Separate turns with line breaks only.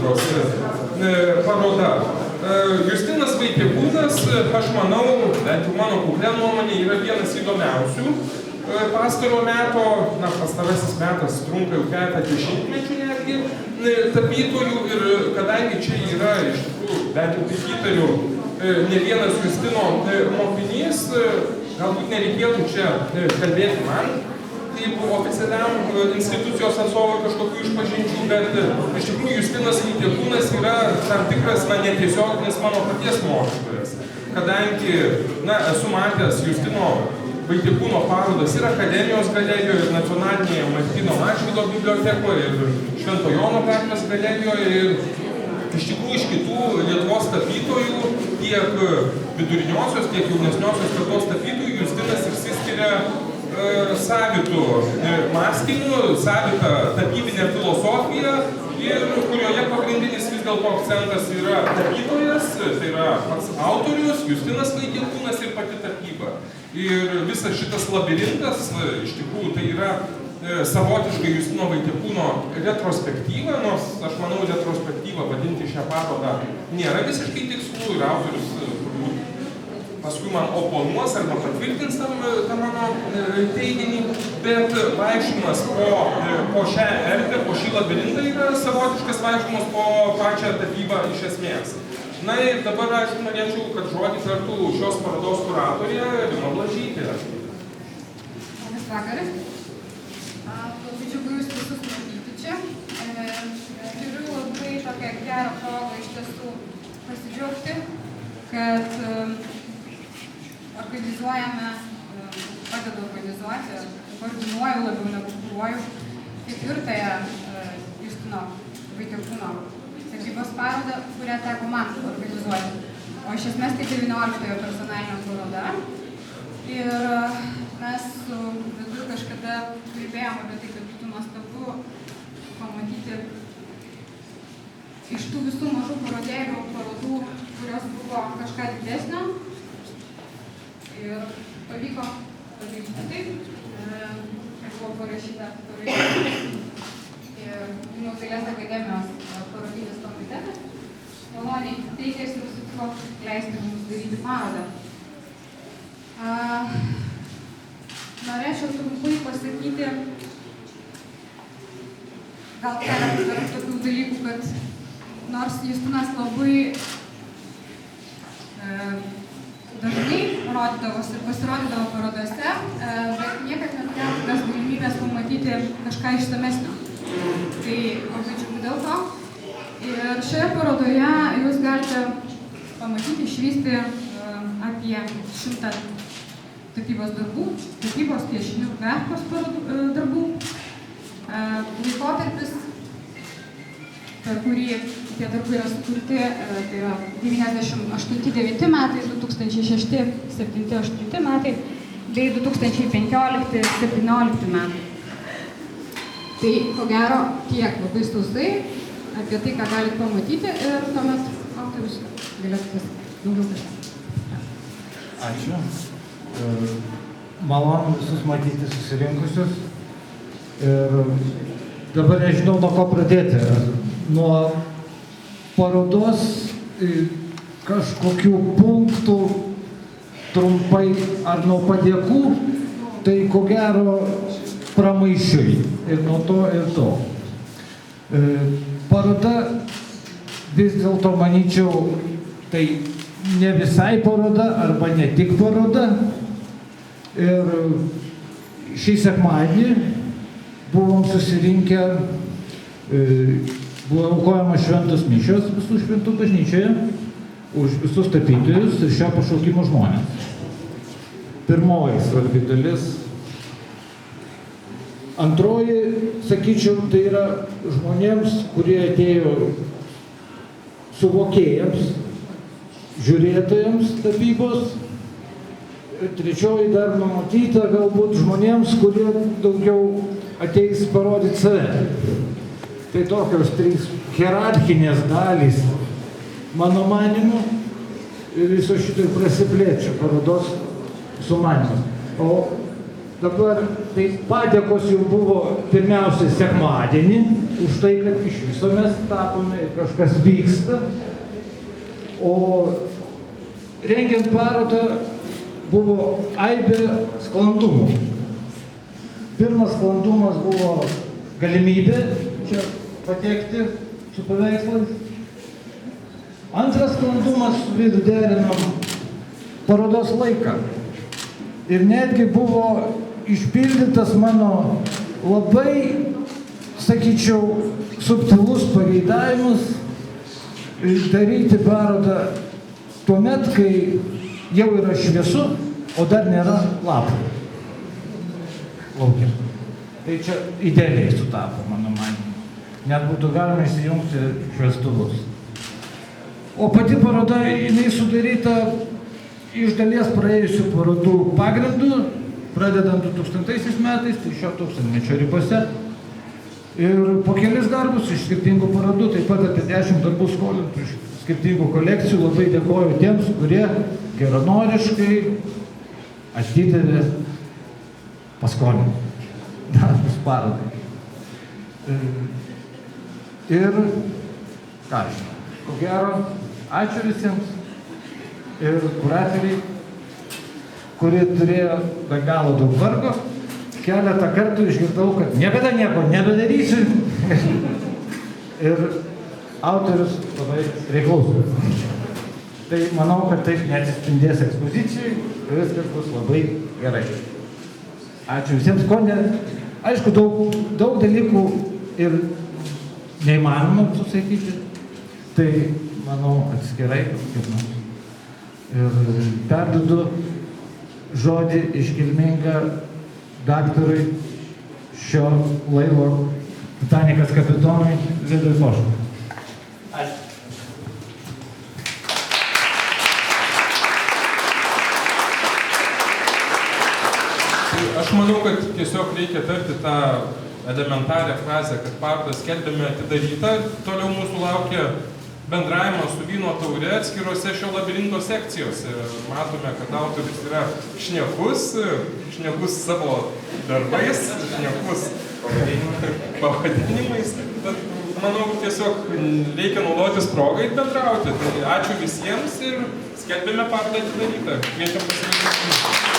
katedros paroda. Justinas Vaitiekūnas, aš manau, bent jau mano kuklė nuomonė, yra vienas įdomiausių pastaro meto, pastarasis metas trunka jau keletą dešimtmečių netgi, tapytojų ir kadangi čia yra iš tikrųjų, bent jau taip įtariu, ne vienas Justino mokinys, galbūt nereikėtų čia kalbėti man, kaip oficialiam institucijos atstovui kažkokių išpažinčių, bet iš tikrųjų Justinas Vaitiekūnas yra tam tikras netiesioginis mano paties mokytojas, kadangi esu matęs Justino Vaitiekūno parodas ir Akademijos galerijoje, ir Nacionalinėje Martyno Mažvydo bibliotekoje, ir Švento Jono gatvės galerijoje, ir iš tikrųjų iš kitų Lietuvos tapytojų, tiek viduriniosios, tiek jaunesniosios kartos tapytojų, Justinas išsiskiria savitų mąstymų, savitą tapybinę filosofiją, ir kurioje pagrindinis vis dėlto akcentas yra tapytojas, tai yra pats autorius, Justinas Vaitiekūnas ir pati tapyba. Ir visas šitas labirintas, iš tikrųjų, tai yra savotiškai Justino Vaitiekūno retrospektyva, nors aš manau, retrospektyvą vadinti šią parodą nėra visiškai tikslu ir autorius paskui man oponuos arba patvirtins tą mano teiginį, bet vaikščiojimas po šią erdvę, po šį labirintą yra savotiškas vaikščiojimas po pačią tapybą iš esmės. Na ir dabar, aišku, norėčiau, kad žodį tartų šios parodos kuratorė Rima Blažytė.
Labas vakaras. Labai džiugu jūs visus matyti čia. Turiu labai tokią gerą progą iš tiesų pasidžiaugti, kad organizuojame, padedu organizuoti, koordinuoju labiau negu kuruoju ketvirtąją Justino Vaitiekūno tapybos parodą, kurią teko man organizuoti. O iš esmės tai 19-ojo personalinė paroda. Ir mes su Vidu kažkada kalbėjom apie tai, kad būtų nuostabu pamatyti iš tų visų mažų parodėlių parodų, kurios buvo kažką didesnio. Ir pavyko padaryti taip, kaip buvo parašyta parašyti. Ir Vilniaus Dailės akademijos parodinis komitetas maloniai teikėsi ir sutiko leisti mums daryti parodą. Norėčiau trumpai pasakyti gal keletą tokių dalykų, kad nors Justinas labai dažnai rodydavosi ir pasirodydavo parodose, bet niekad neturėjau tokios galimybės pamatyti kažką išsamesnio. Tai labai džiugu dėl to. Ir šioje parodoje jūs galite pamatyti, išvysti apie 100 tapybos darbų, tapybos piešinių grafikos darbų. Laikotarpis, per kurį tie darbai yra sukurti, tai yra 98-99 metai, 2006-2007-2008 metai, bei 2015-2017 metai. Tai, ko gero, tiek labai sausai apie tai, ką galite pamatyti, ir tuomet autorius galėtų daugiau kažką.
Ačiū. Malonu visus matyti susirinkusius. Ir dabar nežinau, nuo ko pradėti. Nuo parodos kažkokių punktų trumpai ar nuo padėkų, tai ko gero pramaišiui. Ir nuo to ir to. Paroda vis dėlto, manyčiau, tai ne visai paroda arba ne tik paroda. Ir šį sekmadienį buvom susirinkę, buvo aukojamos šventos mišios visų šventų bažnyčioje už visus tapytojus ir šio pašaukimo žmonės. Pirmoji svarbi dalis. Antroji, sakyčiau, tai yra žmonėms, kurie atėjo suvokėjams, žiūrėtojams tapybos. Trečioji dar numatyta galbūt žmonėms, kurie daugiau ateis parodyti save. Tai tokios 3 hierarchinės dalys, mano manymu, ir viso šito prasiplečia parodos sumanymas. O dabar tai padėkos jau buvo pirmiausia sekmadienį, už tai, kad iš viso mes tapome ir kažkas vyksta. O rengiant parodą buvo aibė sklandumų. Pirmas sklandumas buvo galimybė čia patekti su paveikslais. Antras sklandumas su vidu derinom parodos laiką. Ir netgi buvo išpildytas mano labai, sakyčiau, subtilus pageidavimas daryti parodą tuomet, kai jau yra šviesu, o dar nėra lapų lauke. Tai čia idealiai sutapo, mano manimu. Net būtų galima įsijungti šviestuvus. O pati paroda, jinai sudaryta iš dalies praėjusių parodų pagrindų, pradedant 2000 metais, tai šio tūkstantmečio ribose. Ir po kelis darbus iš skirtingų parodų, taip pat apie 10 darbų skolintų iš skirtingų kolekcijų. Labai dėkoju tiems, kurie geranoriškai atidavė paskolinti darbus parodai. Ir, ką žinau, ko gero, ačiū visiems. Ir kuratoriai, kurie turėjo be galo daug vargo, keletą kartų išgirdau, kad niekada nieko nebedarysiu. Ir autorius labai reiklus. Tai manau, kad taip neatsispindės ekspozicijai, viskas bus labai gerai. Ačiū visiems, ko ne. Aišku, daug dalykų ir neįmanoma susakyti. Tai manau atskirai. Ir perduodu žodį iškilmingą daktarui šio laivo Titanikas kapitonui Vidui Poškui. Ačiū.
Aš manau, kad tiesiog reikia tarti tą elementarią frazę, kad parodą skelbėme atidarytą. Toliau mūsų laukia bendravimas su vyno taure atskirose šio labirinto sekcijose. Matome, kad autorius yra šnekus savo darbais, šnekus pavadinimais. Bet manau, tiesiog reikia naudotis progą ir bendrauti. Tai ačiū visiems ir skelbėme parodą atidarytą. Kviečiam pasirinkti.